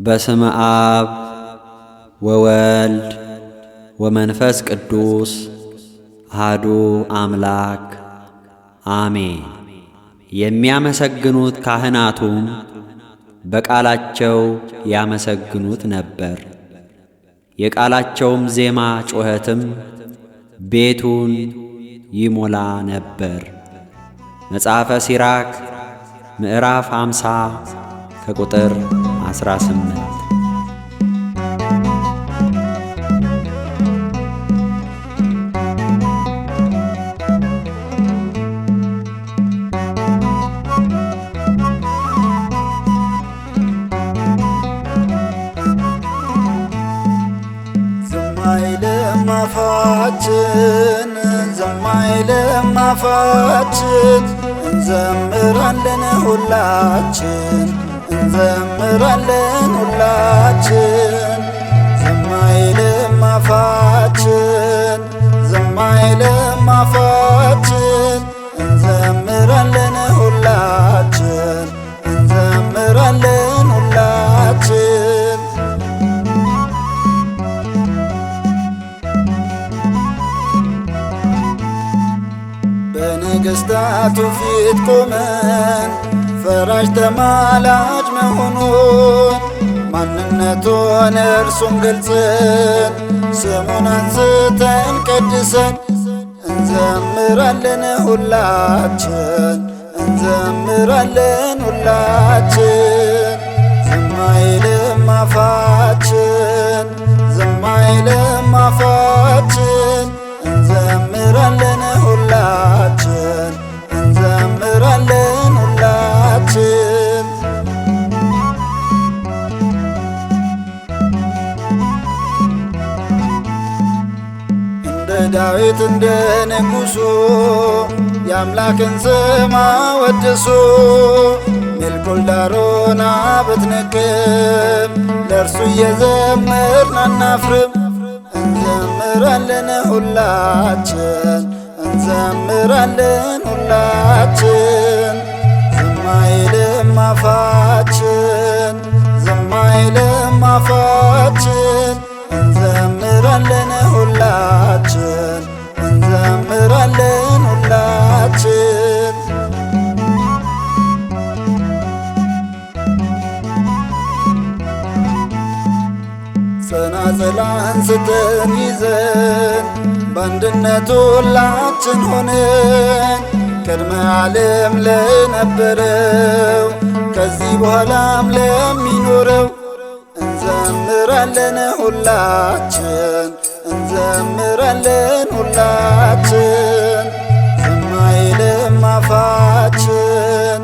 በስመ አብ ወወልድ ወመንፈስ ቅዱስ አሐዱ አምላክ አሜን። የሚያመሰግኑት ካህናቱም በቃላቸው ያመሰግኑት ነበር። የቃላቸውም ዜማ ጩኸትም ቤቱን ይሞላ ነበር። መጽሐፈ ሲራክ ምዕራፍ 50 ከቁጥር 18። ዝም አይልም አፋችን እንዘምራለን ሁላችን እንዘምራለን ሁላችን። ዝም አይልም አፋችን ዝም አይልም አፋችን እንዘምራለን ሁላችን እንዘምራለን ሁላችን። በነገሥታቱ ፊት ቆመን ፈራጅ ተማላጅ መሆኑን ማንነቱን እርሱን ገልጸን ስሙን አንስተን ቀድሰን እንዘምራለን ሁላችን እንዘምራለን ሁላችን። ዝም አይልም አፋችን ዝም አይልም አፋችን እንዘምራለን ሁላችን እንዘምራለን ሁላችን። እንደ ዳዊት እንደ ንጉሡ የአምላክን ስም አወድሱ ሜልኮል ዳሮን ብትነግም ለእርሱ እየዘመርን አናፍርም። እንዘምራለን ሁላችን እንዘምራለን ሁላችን። ዝም አይልም አፋችን ዝም አይልም አፋችን እንዘምራለን ሁላችን እንዘምራለን ሁላችን። ጸናጽል አንስተን ይዘን በአንድነት ሁላችን ሆነን ቅድመ ዓለም ለነበረው ከዚህ በኋላም ለሚኖረው እንዘምራለን ሁላችን እንዘምራለን ሁላችን። ዝም አይልም አፋችን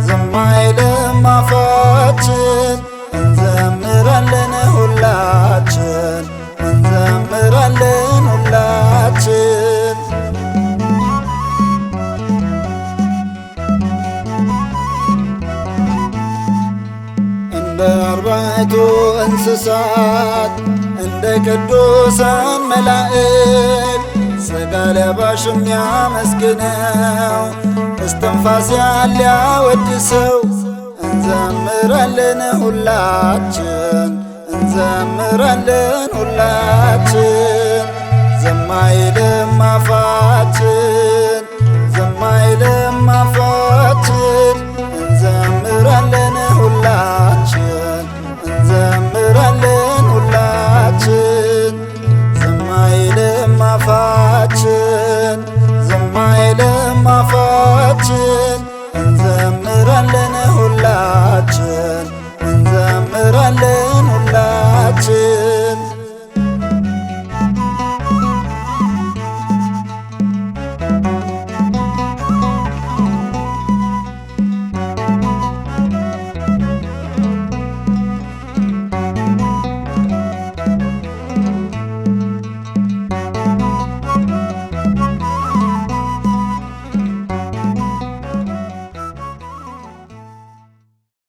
ዝም አይልም አፋችን እንዘምራለን ሁላችን እንዘምራለን ሁላችን። እንደ አርባዕቱ እንስሳት እንደ ቅዱሳን መላእክት ሥጋ ለባሽም ያመስግነው እስትንፋስ ያለ ያወድሰው እንዘምራለን ሁላችን እንዘምራለን ሁላችን። ዝም አይልም አፋችን ዝም አይልም አፋችን እንዘምራለን ሁላችን